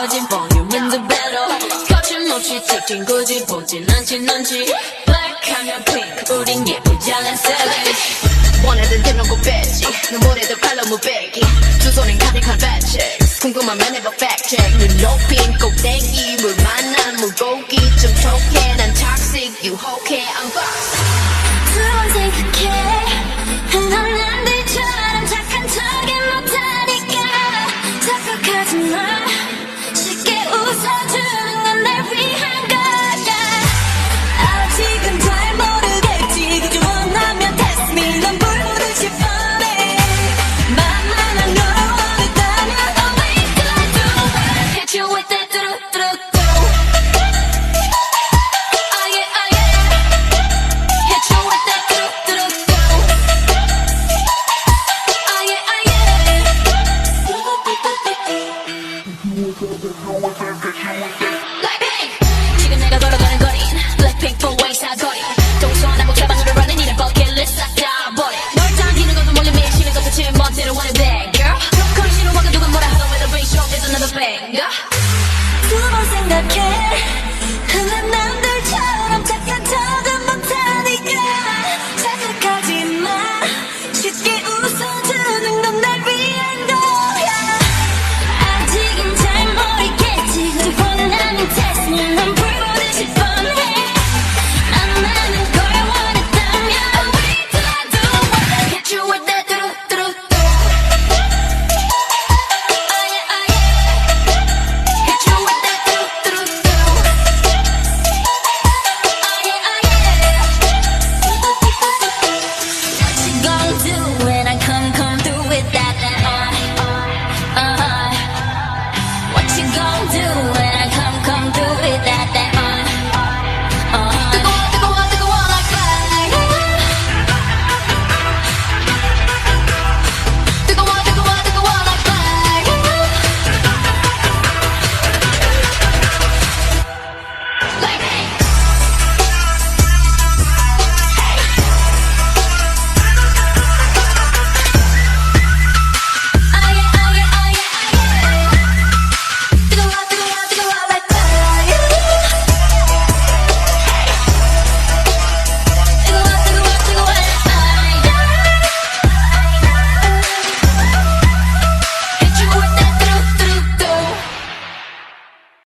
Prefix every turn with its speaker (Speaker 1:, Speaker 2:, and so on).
Speaker 1: 커진 볼륨은 더 better 거침없이 찍힌 굳이 보진 않지 넌지 black하면 pink 우린 예쁘장한 savage 원하던 대놓고 뺐지 눈물에도 칼로 무배기 두 손엔 가득한 fat checks 궁금하면 해봐 fact check 눈 높인 꼭대기 물 만난 물고기 좀 촉해 난 toxic 유혹해 I'm boss
Speaker 2: 두번 생각해 난